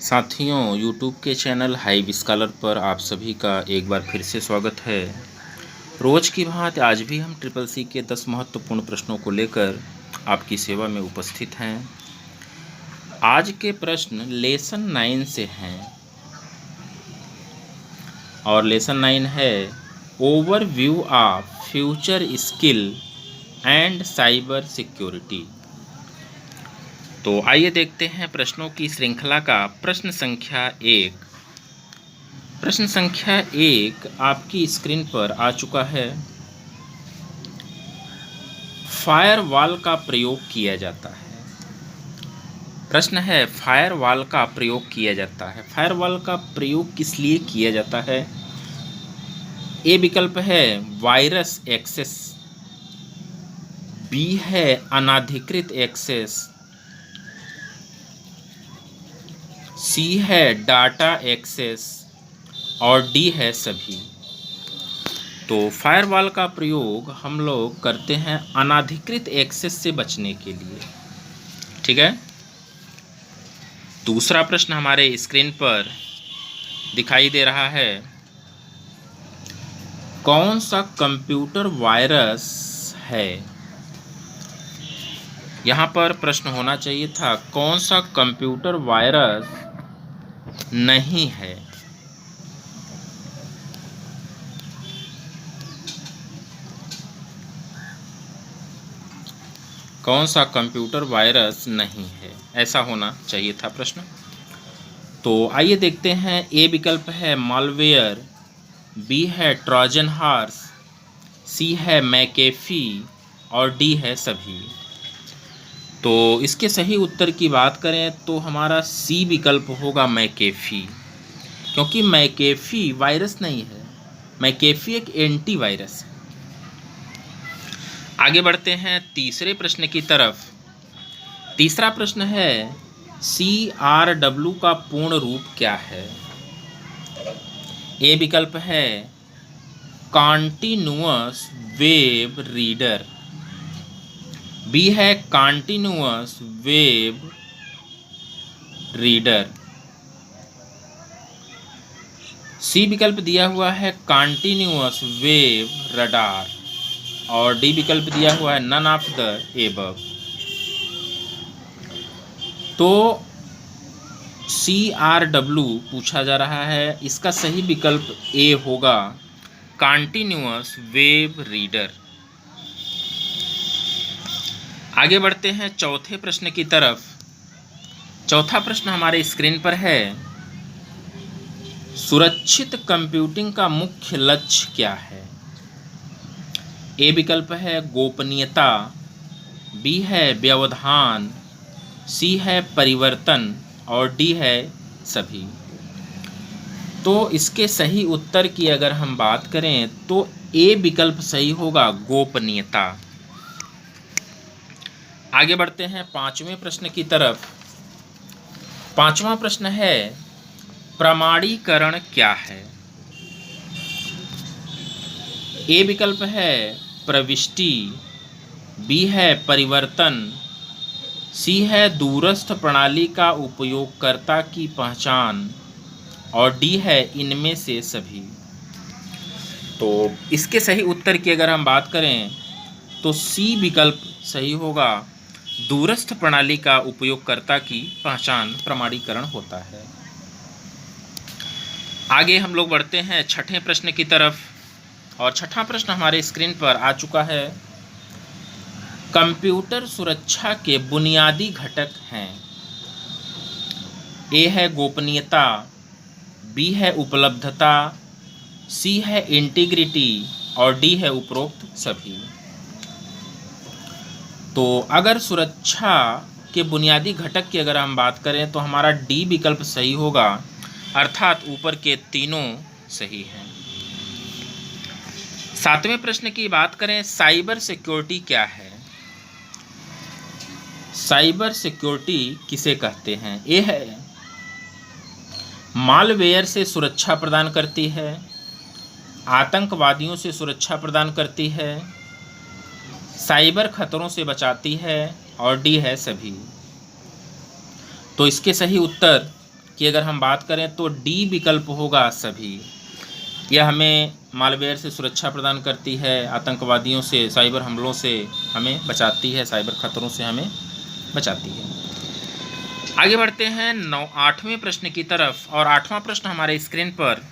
साथियों, यूट्यूब के channel hive scholar पर आप सभी का एक बार फिर से स्वागत है। रोज की भांति आज भी हम ट्रिपल सी के 10 महत्वपूर्ण प्रश्नों को लेकर आपकी सेवा में उपस्थित हैं। आज के प्रश्न लेसन 9 से हैं और लेसन 9 है overview of future skill and cyber security. तो आइए देखते हैं प्रश्नों की श्रृंखला का प्रश्न संख्या 1। प्रश्न संख्या 1 आपकी स्क्रीन पर आ चुका है। फायरवॉल का प्रयोग किया जाता है। प्रश्न है फायरवॉल का प्रयोग किया जाता है। फायरवॉल का प्रयोग किस लिए किया जाता है? ए विकल्प है वायरस एक्सेस, बी है अनाधिकृत एक्सेस, सी है डाटा एक्सेस और डी है सभी। तो फायरवॉल का प्रयोग हम लोग करते हैं अनाधिकृत एक्सेस से बचने के लिए। ठीक है। दूसरा प्रश्न हमारे स्क्रीन पर दिखाई दे रहा है, कौन सा कंप्यूटर वायरस है? यहाँ पर प्रश्न होना चाहिए था कौन सा कंप्यूटर वायरस नहीं है। कौन सा कंप्यूटर वायरस नहीं है, ऐसा होना चाहिए था प्रश्न। तो आइए देखते हैं। ए विकल्प है मालवेयर, बी है ट्रोजन हॉर्स, सी है मैकेफी और डी है सभी। तो इसके सही उत्तर की बात करें तो हमारा सी विकल्प होगा मैकेफी, क्योंकि मैकेफी वायरस नहीं है, मैकेफी एक एंटी वायरस है। आगे बढ़ते हैं तीसरे प्रश्न की तरफ। तीसरा प्रश्न है CRW का पूर्ण रूप क्या है? ए विकल्प है कॉन्टिन्यूअस वेब रीडर, बी है कॉन्टिन्यूअस वेब रीडर, सी विकल्प दिया हुआ है कॉन्टिन्यूअस वेब रडार और डी विकल्प दिया हुआ है नन ऑफ द एबव। तो CRW पूछा जा रहा है, इसका सही विकल्प ए होगा कॉन्टिन्यूअस वेब रीडर। आगे बढ़ते हैं चौथे प्रश्न की तरफ। चौथा प्रश्न हमारे स्क्रीन पर है, सुरक्षित कंप्यूटिंग का मुख्य लक्ष्य क्या है? ए विकल्प है गोपनीयता, बी है व्यवधान, सी है परिवर्तन और डी है सभी। तो इसके सही उत्तर की अगर हम बात करें तो ए विकल्प सही होगा गोपनीयता। आगे बढ़ते हैं पांचवें प्रश्न की तरफ। पांचवा प्रश्न है प्रमाणीकरण क्या है? ए विकल्प है प्रविष्टि, बी है परिवर्तन, सी है दूरस्थ प्रणाली का उपयोगकर्ता की पहचान और डी है इनमें से सभी। तो इसके सही उत्तर की अगर हम बात करें तो सी विकल्प सही होगा, दूरस्थ प्रणाली का उपयोगकर्ता की पहचान प्रमाणीकरण होता है। आगे हम लोग बढ़ते हैं छठे प्रश्न की तरफ और छठा प्रश्न हमारे स्क्रीन पर आ चुका है। कंप्यूटर सुरक्षा के बुनियादी घटक हैं। ए है गोपनीयता, बी है उपलब्धता, सी है इंटीग्रिटी और डी है उपरोक्त सभी। तो अगर सुरक्षा के बुनियादी घटक की अगर हम बात करें तो हमारा डी विकल्प सही होगा, अर्थात ऊपर के तीनों सही हैं। सातवें प्रश्न की बात करें, साइबर सिक्योरिटी क्या है? साइबर सिक्योरिटी किसे कहते हैं? ए है मालवेयर से सुरक्षा प्रदान करती है, आतंकवादियों से सुरक्षा प्रदान करती है, साइबर खतरों से बचाती है और डी है सभी। तो इसके सही उत्तर की अगर हम बात करें तो डी विकल्प होगा सभी। यह हमें मालवेयर से सुरक्षा प्रदान करती है, आतंकवादियों से, साइबर हमलों से हमें बचाती है, साइबर खतरों से हमें बचाती है। आगे बढ़ते हैं 8वें प्रश्न की तरफ, और 8वां प्रश्न हमारे स्क्रीन पर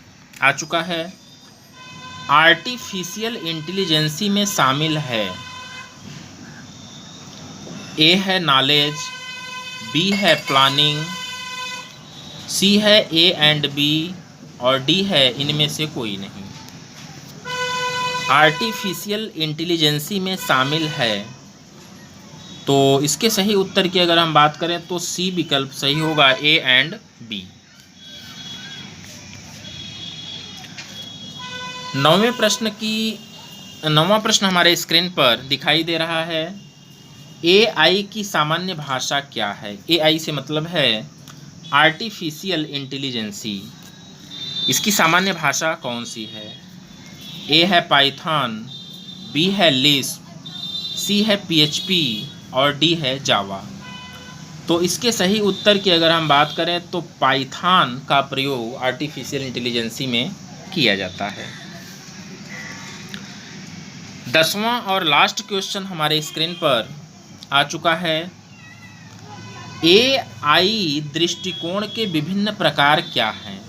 आ चुका है। आर्टिफिशियल इंटेलिजेंसी में शामिल है, ए है नॉलेज, बी है प्लानिंग, सी है ए एंड बी, और डी है इनमें से कोई नहीं। आर्टिफिशियल इंटेलिजेंसी में शामिल है, तो इसके सही उत्तर की अगर हम बात करें तो सी विकल्प सही होगा, ए एंड बी। 9वां प्रश्न हमारे स्क्रीन पर दिखाई दे रहा है। एआई की सामान्य भाषा क्या है? एआई से मतलब है आर्टिफिशियल इंटेलिजेंसी। इसकी सामान्य भाषा कौन सी है? ए है पाइथन, बी है लिस्प, सी है पीएचपी, और डी है जावा। तो इसके सही उत्तर की अगर हम बात करें तो पाइथन का प्रयोग आर्टिफिशियल इंटेलिजेंसी में किया जाता है। 10वां और लास्ट क्वेश्चन हमारे स्क्रीन पर आ चुका है। एआई दृष्टिकोण के विभिन्न प्रकार क्या हैं?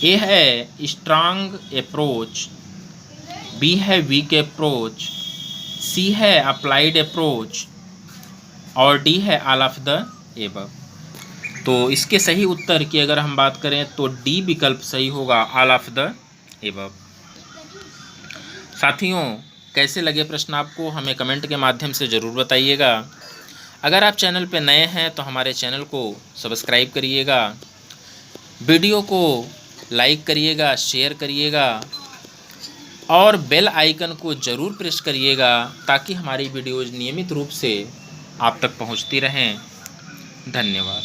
ए है स्ट्रांग अप्रोच, बी है वीक अप्रोच, सी है अप्लाइड अप्रोच, और डी है ऑल ऑफ द एबव। तो इसके सही उत्तर की अगर हम बात करें तो डी विकल्प सही होगा, ऑल ऑफ द एबव। साथियों, कैसे लगे प्रश्न आपको हमें कमेंट के माध्यम से ज़रूर बताइएगा। अगर आप चैनल पर नए हैं तो हमारे चैनल को सब्सक्राइब करिएगा, वीडियो को लाइक करिएगा, शेयर करिएगा, और बेल आइकन को ज़रूर प्रेस करिएगा ताकि हमारी वीडियोज़ नियमित रूप से आप तक पहुंचती रहें। धन्यवाद।